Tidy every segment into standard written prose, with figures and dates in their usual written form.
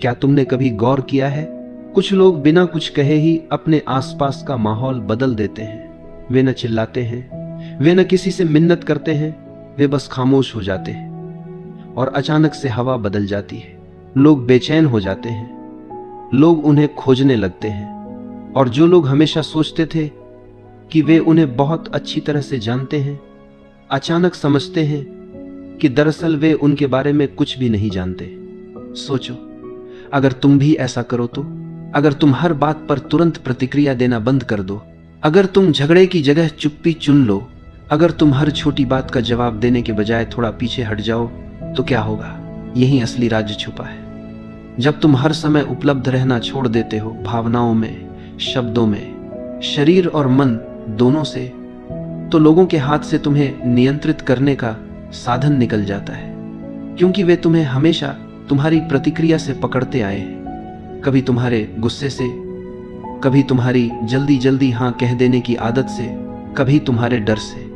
क्या तुमने कभी गौर किया है, कुछ लोग बिना कुछ कहे ही अपने आसपास का माहौल बदल देते हैं। वे न चिल्लाते हैं, वे न किसी से मिन्नत करते हैं, वे बस खामोश हो जाते हैं और अचानक से हवा बदल जाती है। लोग बेचैन हो जाते हैं, लोग उन्हें खोजने लगते हैं और जो लोग हमेशा सोचते थे कि वे उन्हें बहुत अच्छी तरह से जानते हैं, अचानक समझते हैं कि दरअसल वे उनके बारे में कुछ भी नहीं जानते। सोचो, अगर तुम भी ऐसा करो तो, अगर तुम हर बात पर तुरंत प्रतिक्रिया देना बंद कर दो, अगर तुम झगड़े की जगह चुप्पी चुन लो, अगर तुम हर छोटी बात का जवाब देने के बजाय थोड़ा पीछे हट जाओ, तो क्या होगा? यही असली राज छुपा है। जब तुम हर समय उपलब्ध रहना छोड़ देते हो, भावनाओं में, शब्दों में, शरीर और मन दोनों से, तो लोगों के हाथ से तुम्हें नियंत्रित करने का साधन निकल जाता है, क्योंकि वे तुम्हें हमेशा तुम्हारी प्रतिक्रिया से पकड़ते आए हैं। कभी तुम्हारे गुस्से से, कभी तुम्हारी जल्दी जल्दी हाँ कह देने की आदत से, कभी तुम्हारे डर से।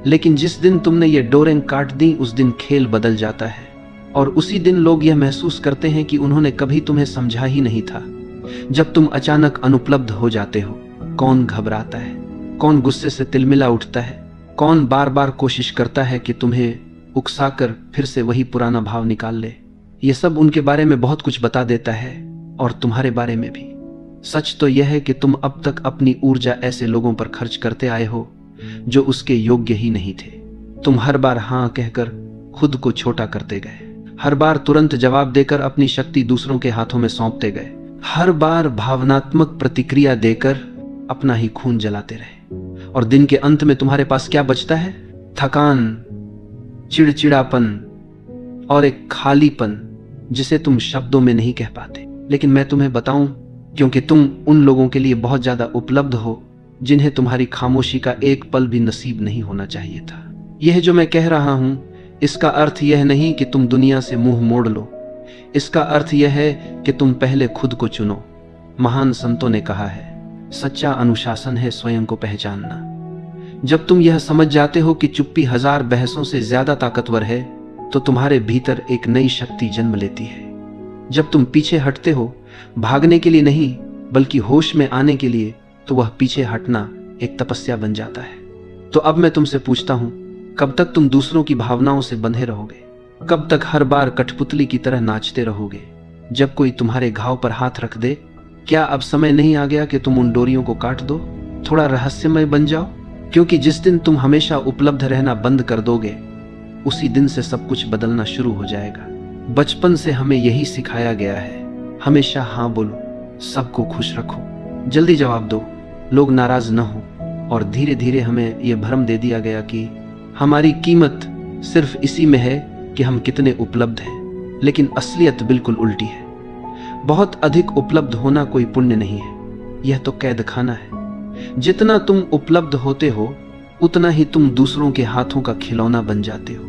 लेकिन जिस दिन तुमने ये डोरें काट दी, उस दिन खेल बदल जाता है और उसी दिन लोग यह महसूस करते हैं कि उन्होंने कभी तुम्हें समझा ही नहीं था। जब तुम अचानक अनुपलब्ध हो जाते हो, कौन घबराता है, कौन गुस्से से तिलमिला उठता है, कौन बार बार कोशिश करता है कि तुम्हें उकसाकर फिर से वही पुराना भाव निकाल ले। ये सब उनके बारे में बहुत कुछ बता देता है और तुम्हारे बारे में भी। सच तो यह है कि तुम अब तक अपनी ऊर्जा ऐसे लोगों पर खर्च करते आए हो जो उसके योग्य ही नहीं थे। तुम हर बार हाँ कहकर खुद को छोटा करते गए, हर बार तुरंत जवाब देकर अपनी शक्ति दूसरों के हाथों में सौंपते गए, हर बार भावनात्मक प्रतिक्रिया देकर अपना ही खून जलाते रहे। और दिन के अंत में तुम्हारे पास क्या बचता है? थकान, चिड़चिड़ापन और एक खालीपन जिसे तुम शब्दों में नहीं कह पाते। लेकिन मैं तुम्हें बताऊं, क्योंकि तुम उन लोगों के लिए बहुत ज्यादा उपलब्ध हो जिन्हें तुम्हारी खामोशी का एक पल भी नसीब नहीं होना चाहिए था। यह जो मैं कह रहा हूं, इसका अर्थ यह नहीं कि तुम दुनिया से मुंह मोड़ लो। इसका अर्थ यह है कि तुम पहले खुद को चुनो। महान संतों ने कहा है, सच्चा अनुशासन है स्वयं को पहचानना। जब तुम यह समझ जाते हो कि चुप्पी 1000 बहसों से ज्यादा ताकतवर है, तो तुम्हारे भीतर एक नई शक्ति जन्म लेती है। जब तुम पीछे हटते हो, भागने के लिए नहीं बल्कि होश में आने के लिए, तो वह पीछे हटना एक तपस्या बन जाता है। तो अब मैं तुमसे पूछता हूं, कब तक तुम दूसरों की भावनाओं से बंधे रहोगे? कब तक हर बार कठपुतली की तरह नाचते रहोगे जब कोई तुम्हारे घाव पर हाथ रख दे? क्या अब समय नहीं आ गया कि तुम उन डोरियों को काट दो, थोड़ा रहस्यमय बन जाओ? क्योंकि जिस दिन तुम हमेशा उपलब्ध रहना बंद कर दोगे, उसी दिन से सब कुछ बदलना शुरू हो जाएगा। बचपन से हमें यही सिखाया गया है, हमेशा हाँ बोलो, सबको खुश रखो, जल्दी जवाब दो, लोग नाराज न हो। और धीरे धीरे हमें यह भ्रम दे दिया गया कि हमारी कीमत सिर्फ इसी में है कि हम कितने उपलब्ध हैं। लेकिन असलियत बिल्कुल उल्टी है। बहुत अधिक उपलब्ध होना कोई पुण्य नहीं है, यह तो कैद खाना है। जितना तुम उपलब्ध होते हो, उतना ही तुम दूसरों के हाथों का खिलौना बन जाते हो।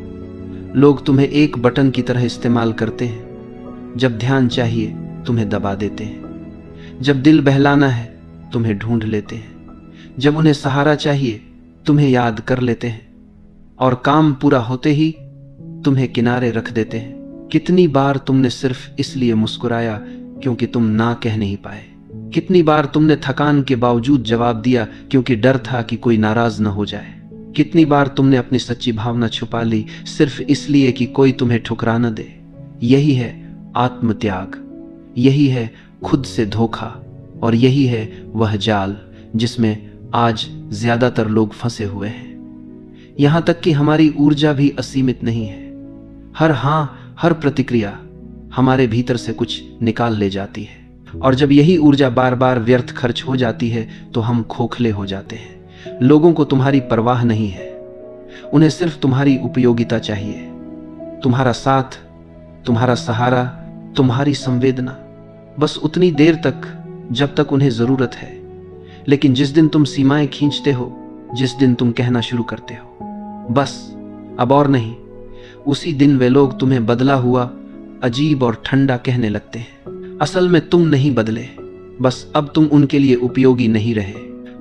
लोग तुम्हें एक बटन की तरह इस्तेमाल करते हैं। जब ध्यान चाहिए तुम्हें दबा देते हैं, जब दिल बहलाना है तुम्हें ढूंढ लेते हैं, जब उन्हें सहारा चाहिए तुम्हें याद कर लेते हैं, और काम पूरा होते ही तुम्हें किनारे रख देते हैं। कितनी बार तुमने सिर्फ इसलिए मुस्कुराया क्योंकि तुम ना कह नहीं पाए? कितनी बार तुमने थकान के बावजूद जवाब दिया क्योंकि डर था कि कोई नाराज न हो जाए? कितनी बार तुमने अपनी सच्ची भावना छुपा ली सिर्फ इसलिए कि कोई तुम्हें ठुकरा न दे? यही है आत्मत्याग, यही है खुद से धोखा, और यही है वह जाल जिसमें आज ज्यादातर लोग फंसे हुए हैं। यहां तक कि हमारी ऊर्जा भी असीमित नहीं है। हर हाँ, हर प्रतिक्रिया हमारे भीतर से कुछ निकाल ले जाती है, और जब यही ऊर्जा बार बार व्यर्थ खर्च हो जाती है तो हम खोखले हो जाते हैं। लोगों को तुम्हारी परवाह नहीं है, उन्हें सिर्फ तुम्हारी उपयोगिता चाहिए, तुम्हारा साथ, तुम्हारा सहारा, तुम्हारी संवेदना, बस उतनी देर तक जब तक उन्हें जरूरत है। लेकिन जिस दिन तुम सीमाएं खींचते हो, जिस दिन तुम कहना शुरू करते हो बस अब और नहीं, उसी दिन वे लोग तुम्हें बदला हुआ, अजीब और ठंडा कहने लगते हैं। असल में तुम नहीं बदले, बस अब तुम उनके लिए उपयोगी नहीं रहे।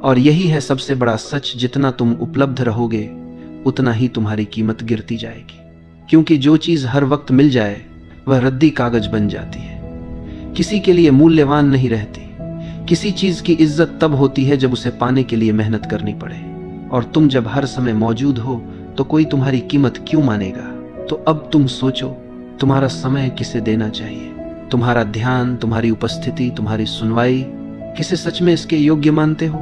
और यही है सबसे बड़ा सच, जितना तुम उपलब्ध रहोगे उतना ही तुम्हारी कीमत गिरती जाएगी। क्योंकि जो चीज हर वक्त मिल जाए वह रद्दी कागज बन जाती है, किसी के लिए मूल्यवान नहीं रहती। किसी चीज की इज्जत तब होती है जब उसे पाने के लिए मेहनत करनी पड़े, और तुम जब हर समय मौजूद हो तो कोई तुम्हारी कीमत क्यों मानेगा। तो अब तुम सोचो, तुम्हारा समय किसे देना चाहिए? तुम्हारा ध्यान, तुम्हारी उपस्थिति, तुम्हारी सुनवाई, किसे सच में इसके योग्य मानते हो?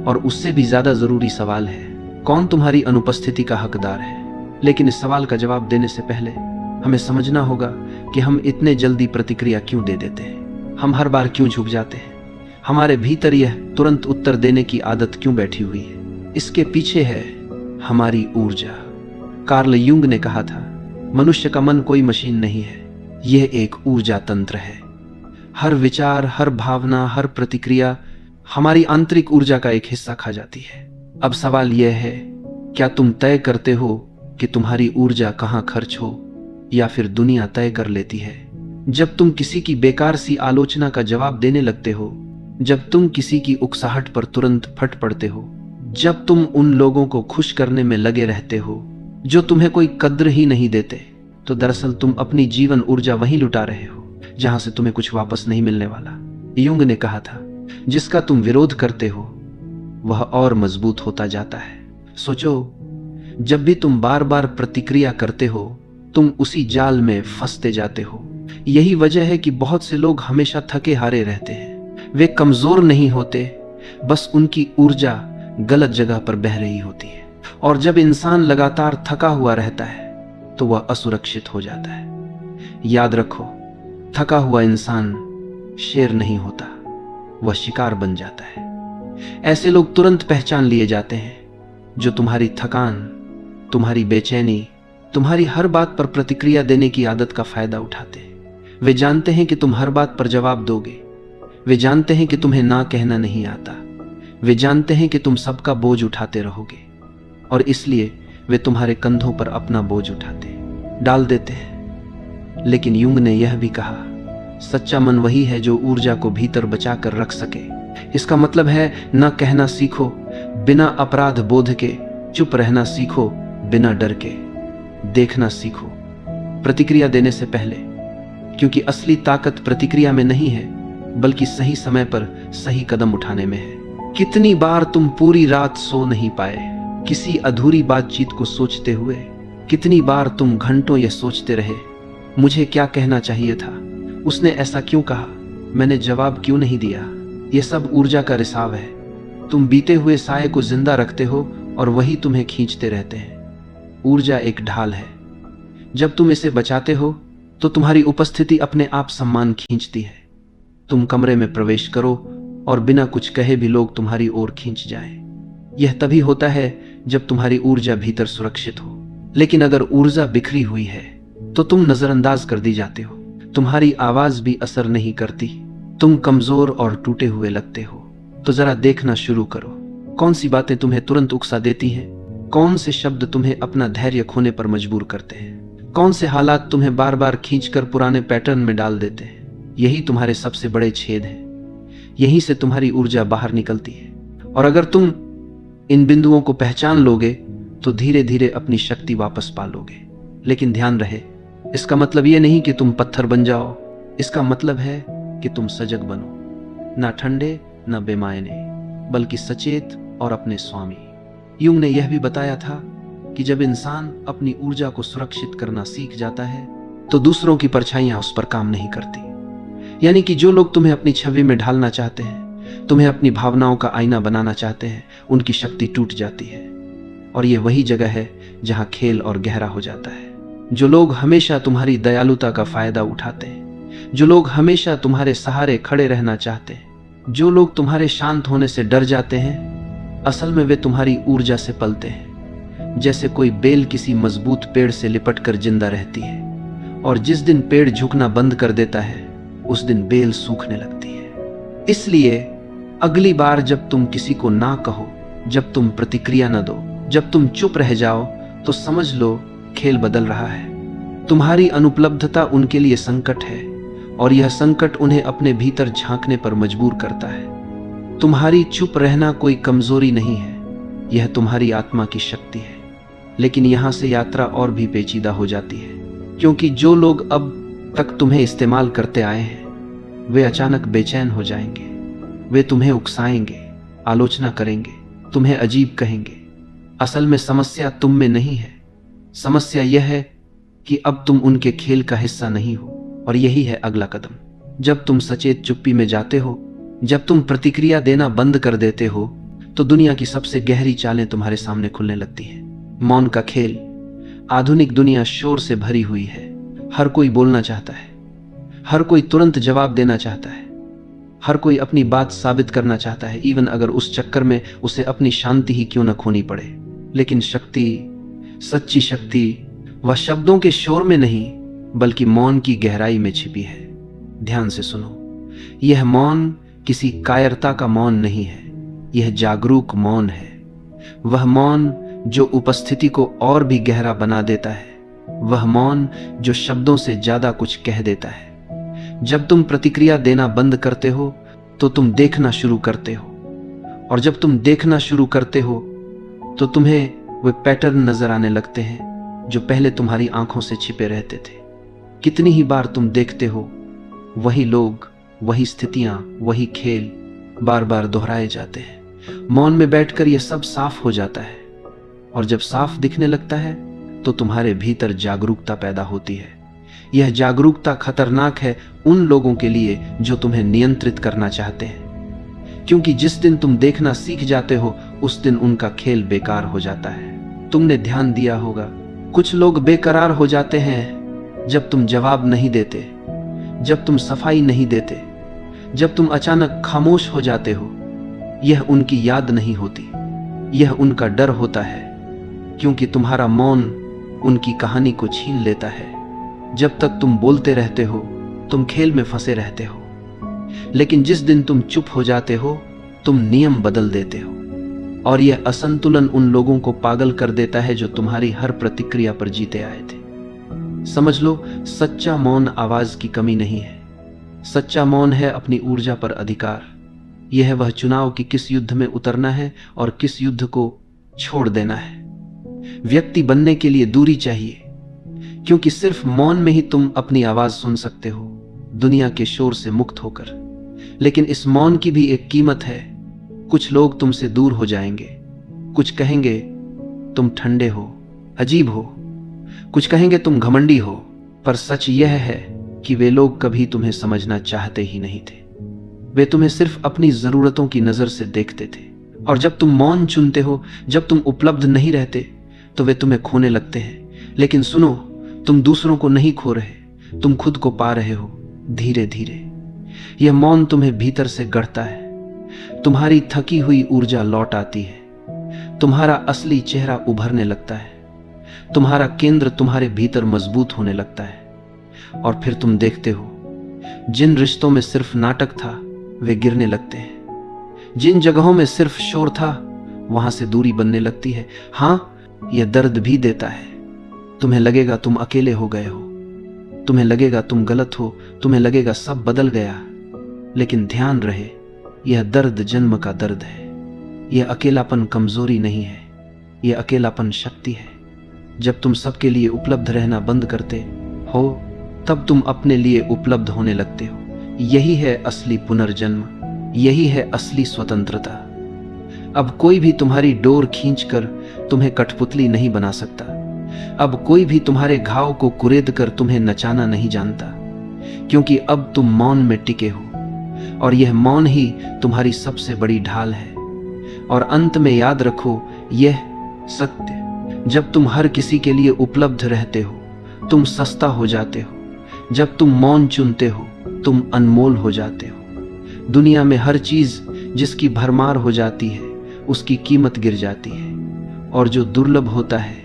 और उससे भी ज्यादा जरूरी सवाल है, कौन तुम्हारी अनुपस्थिति का हकदार है? लेकिन इस सवाल का जवाब देने से पहले हमें समझना होगा कि हम इतने जल्दी प्रतिक्रिया क्यों दे देते हैं। हम हर बार क्यों झुक जाते हैं? हमारे भीतर यह तुरंत उत्तर देने की आदत क्यों बैठी हुई है? इसके पीछे है हमारी ऊर्जा। कार्ल यूंग ने कहा था, मनुष्य का मन कोई मशीन नहीं है, यह एक ऊर्जा तंत्र है। हर विचार, हर भावना, हर प्रतिक्रिया हमारी आंतरिक ऊर्जा का एक हिस्सा खा जाती है। अब सवाल यह है, क्या तुम तय करते हो कि तुम्हारी ऊर्जा कहां खर्च हो, या फिर दुनिया तय कर लेती है? जब तुम किसी की बेकार सी आलोचना का जवाब देने लगते हो, जब तुम किसी की उकसाहट पर तुरंत फट पड़ते हो, जब तुम उन लोगों को खुश करने में लगे रहते हो जो तुम्हें कोई कद्र ही नहीं देते, तो दरअसल तुम अपनी जीवन ऊर्जा वहीं लुटा रहे हो जहां से तुम्हें कुछ वापस नहीं मिलने वाला। यूंग ने कहा था, जिसका तुम विरोध करते हो वह और मजबूत होता जाता है। सोचो, जब भी तुम बार बार प्रतिक्रिया करते हो, तुम उसी जाल में फंसते जाते हो। यही वजह है कि बहुत से लोग हमेशा थके हारे रहते हैं। वे कमजोर नहीं होते, बस उनकी ऊर्जा गलत जगह पर बह रही होती है। और जब इंसान लगातार थका हुआ रहता है तो वह असुरक्षित हो जाता है। याद रखो, थका हुआ इंसान शेर नहीं होता, वह शिकार बन जाता है। ऐसे लोग तुरंत पहचान लिए जाते हैं जो तुम्हारी थकान, तुम्हारी बेचैनी, तुम्हारी हर बात पर प्रतिक्रिया देने की आदत का फायदा उठाते हैं। वे जानते हैं कि तुम हर बात पर जवाब दोगे। वे जानते हैं कि तुम्हें ना कहना नहीं आता। वे जानते हैं कि तुम सबका बोझ उठाते रहोगे, और इसलिए वे तुम्हारे कंधों पर अपना बोझ डाल देते हैं। लेकिन यूंग ने यह भी कहा, सच्चा मन वही है जो ऊर्जा को भीतर बचा कर रख सके। इसका मतलब है, न कहना सीखो बिना अपराध बोध के, चुप रहना सीखो बिना डर के, देखना सीखो प्रतिक्रिया देने से पहले, क्योंकि असली ताकत प्रतिक्रिया में नहीं है, बल्कि सही समय पर सही कदम उठाने में है। कितनी बार तुम पूरी रात सो नहीं पाए किसी अधूरी बातचीत को सोचते हुए? कितनी बार तुम घंटों यह सोचते रहे, मुझे क्या कहना चाहिए था, उसने ऐसा क्यों कहा, मैंने जवाब क्यों नहीं दिया? यह सब ऊर्जा का रिसाव है। तुम बीते हुए साये को जिंदा रखते हो और वही तुम्हें खींचते रहते हैं। ऊर्जा एक ढाल है, जब तुम इसे बचाते हो तो तुम्हारी उपस्थिति अपने आप सम्मान खींचती है। तुम कमरे में प्रवेश करो और बिना कुछ कहे भी लोग तुम्हारी ओर खींच जाएं। यह तभी होता है जब तुम्हारी ऊर्जा भीतर सुरक्षित हो। लेकिन अगर ऊर्जा बिखरी हुई है तो तुम नजरअंदाज कर दी जाते हो। तुम्हारी आवाज भी असर नहीं करती। तुम कमजोर और टूटे हुए लगते हो। तो जरा देखना शुरू करो, कौन सी बातें तुम्हें तुरंत उकसा देती हैं? कौन से शब्द तुम्हें अपना धैर्य खोने पर मजबूर करते हैं? कौन से हालात तुम्हें बार बार खींचकर पुराने पैटर्न में डाल देते हैं? यही तुम्हारे सबसे बड़े छेद हैं। यहीं से तुम्हारी ऊर्जा बाहर निकलती है। और अगर तुम इन बिंदुओं को पहचान लोगे तो धीरे धीरे अपनी शक्ति वापस पा लोगे। लेकिन ध्यान रहे, इसका मतलब यह नहीं कि तुम पत्थर बन जाओ। इसका मतलब है कि तुम सजग बनो, ना ठंडे ना बेमायने, बल्कि सचेत और अपने स्वामी। यूंग ने यह भी बताया था कि जब इंसान अपनी ऊर्जा को सुरक्षित करना सीख जाता है तो दूसरों की परछाइयां उस पर काम नहीं करती। यानी कि जो लोग तुम्हें अपनी छवि में ढालना चाहते हैं, तुम्हें अपनी भावनाओं का आईना बनाना चाहते हैं, उनकी शक्ति टूट जाती है। और ये वही जगह है जहां खेल और गहरा हो जाता है। जो लोग हमेशा तुम्हारी दयालुता का फायदा उठाते हैं, जो लोग हमेशा तुम्हारे सहारे खड़े रहना चाहते हैं, जो लोग तुम्हारे शांत होने से डर जाते हैं, असल में वे तुम्हारी ऊर्जा से पलते हैं। जैसे कोई बेल किसी मजबूत पेड़ से लिपटकर जिंदा रहती है, और जिस दिन पेड़ झुकना बंद कर देता है उस दिन बेल सूखने लगती है। इसलिए अगली बार जब तुम किसी को ना कहो, जब तुम प्रतिक्रिया न दो, जब तुम चुप रह जाओ, तो समझ लो खेल बदल रहा है। तुम्हारी अनुपलब्धता उनके लिए संकट है, और यह संकट उन्हें अपने भीतर झांकने पर मजबूर करता है। तुम्हारी चुप रहना कोई कमजोरी नहीं है, यह तुम्हारी आत्मा की शक्ति है। लेकिन यहां से यात्रा और भी पेचीदा हो जाती है, क्योंकि जो लोग अब तक तुम्हें इस्तेमाल करते आए हैं, वे अचानक बेचैन हो जाएंगे, वे तुम्हें उकसाएंगे, आलोचना करेंगे, तुम्हें अजीब कहेंगे। असल में समस्या तुम में नहीं है, समस्या यह है कि अब तुम उनके खेल का हिस्सा नहीं हो। और यही है अगला कदम। जब तुम सचेत चुप्पी में जाते हो, जब तुम प्रतिक्रिया देना बंद कर देते हो, तो दुनिया की सबसे गहरी चालें तुम्हारे सामने खुलने लगती हैं। मौन का खेल। आधुनिक दुनिया शोर से भरी हुई है। हर कोई बोलना चाहता है, हर कोई तुरंत जवाब देना चाहता है, हर कोई अपनी बात साबित करना चाहता है, इवन अगर उस चक्कर में उसे अपनी शांति ही क्यों न खोनी पड़े। लेकिन शक्ति, सच्ची शक्ति, वह शब्दों के शोर में नहीं बल्कि मौन की गहराई में छिपी है। ध्यान से सुनो, यह मौन किसी कायरता का मौन नहीं है, यह जागरूक मौन है। वह मौन जो उपस्थिति को और भी गहरा बना देता है, वह मौन जो शब्दों से ज्यादा कुछ कह देता है। जब तुम प्रतिक्रिया देना बंद करते हो तो तुम देखना शुरू करते हो, और जब तुम देखना शुरू करते हो तो तुम्हें वे पैटर्न नजर आने लगते हैं जो पहले तुम्हारी आंखों से छिपे रहते थे। कितनी ही बार तुम देखते हो, वही लोग, वही स्थितियां, वही खेल बार बार दोहराए जाते हैं। मौन में बैठकर यह सब साफ हो जाता है, और जब साफ दिखने लगता है तो तुम्हारे भीतर जागरूकता पैदा होती है। यह जागरूकता खतरनाक है उन लोगों के लिए जो तुम्हें नियंत्रित करना चाहते हैं, क्योंकि जिस दिन तुम देखना सीख जाते हो उस दिन उनका खेल बेकार हो जाता है। तुमने ध्यान दिया होगा, कुछ लोग बेकरार हो जाते हैं जब तुम जवाब नहीं देते, जब तुम सफाई नहीं देते, जब तुम अचानक खामोश हो जाते हो। यह उनकी याद नहीं होती, यह उनका डर होता है, क्योंकि तुम्हारा मौन उनकी कहानी को छीन लेता है। जब तक तुम बोलते रहते हो तुम खेल में फंसे रहते हो, लेकिन जिस दिन तुम चुप हो जाते हो तुम नियम बदल देते हो। और यह असंतुलन उन लोगों को पागल कर देता है जो तुम्हारी हर प्रतिक्रिया पर जीते आए थे। समझ लो, सच्चा मौन आवाज की कमी नहीं है, सच्चा मौन है अपनी ऊर्जा पर अधिकार। यह है वह चुनाव कि किस युद्ध में उतरना है और किस युद्ध को छोड़ देना है। व्यक्ति बनने के लिए दूरी चाहिए, क्योंकि सिर्फ मौन में ही तुम अपनी आवाज सुन सकते हो, दुनिया के शोर से मुक्त होकर। लेकिन इस मौन की भी एक कीमत है। कुछ लोग तुमसे दूर हो जाएंगे, कुछ कहेंगे तुम ठंडे हो, अजीब हो, कुछ कहेंगे तुम घमंडी हो, पर सच यह है कि वे लोग कभी तुम्हें समझना चाहते ही नहीं थे। वे तुम्हें सिर्फ अपनी जरूरतों की नजर से देखते थे। और जब तुम मौन चुनते हो, जब तुम उपलब्ध नहीं रहते, तो वे तुम्हें खोने लगते हैं। लेकिन सुनो, तुम दूसरों को नहीं खो रहे, तुम खुद को पा रहे हो धीरे धीरे। यह मौन तुम्हें भीतर से गढ़ता है, तुम्हारी थकी हुई ऊर्जा लौट आती है, तुम्हारा असली चेहरा उभरने लगता है, तुम्हारा केंद्र तुम्हारे भीतर मजबूत होने लगता है। और फिर तुम देखते हो, जिन रिश्तों में सिर्फ नाटक था वे गिरने लगते हैं, जिन जगहों में सिर्फ शोर था वहां से दूरी बनने लगती है। हाँ, यह दर्द भी देता है। तुम्हें लगेगा तुम अकेले हो गए हो, तुम्हें लगेगा तुम गलत हो, तुम्हें लगेगा सब बदल गया। लेकिन ध्यान रहे, यह दर्द जन्म का दर्द है। यह अकेलापन कमजोरी नहीं है, यह अकेलापन शक्ति है। जब तुम सबके लिए उपलब्ध रहना बंद करते हो तब तुम अपने लिए उपलब्ध होने लगते हो। यही है असली पुनर्जन्म, यही है असली स्वतंत्रता। अब कोई भी तुम्हारी डोर खींचकर तुम्हें कठपुतली नहीं बना सकता। अब कोई भी तुम्हारे घाव को कुरेद कर तुम्हें नचाना नहीं जानता, क्योंकि अब तुम मौन में टिके हो, और यह मौन ही तुम्हारी सबसे बड़ी ढाल है। और अंत में याद रखो यह सत्य, जब तुम हर किसी के लिए उपलब्ध रहते हो तुम सस्ता हो जाते हो। जब तुम मौन चुनते हो तुम अनमोल हो जाते हो। दुनिया में हर चीज जिसकी भरमार हो जाती है उसकी कीमत गिर जाती है, और जो दुर्लभ होता है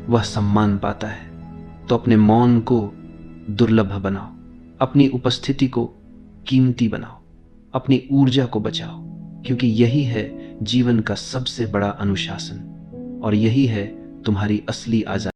वह सम्मान पाता है। तो अपने मौन को दुर्लभ बनाओ, अपनी उपस्थिति को कीमती बनाओ, अपनी ऊर्जा को बचाओ, क्योंकि यही है जीवन का सबसे बड़ा अनुशासन, और यही है तुम्हारी असली आजादी।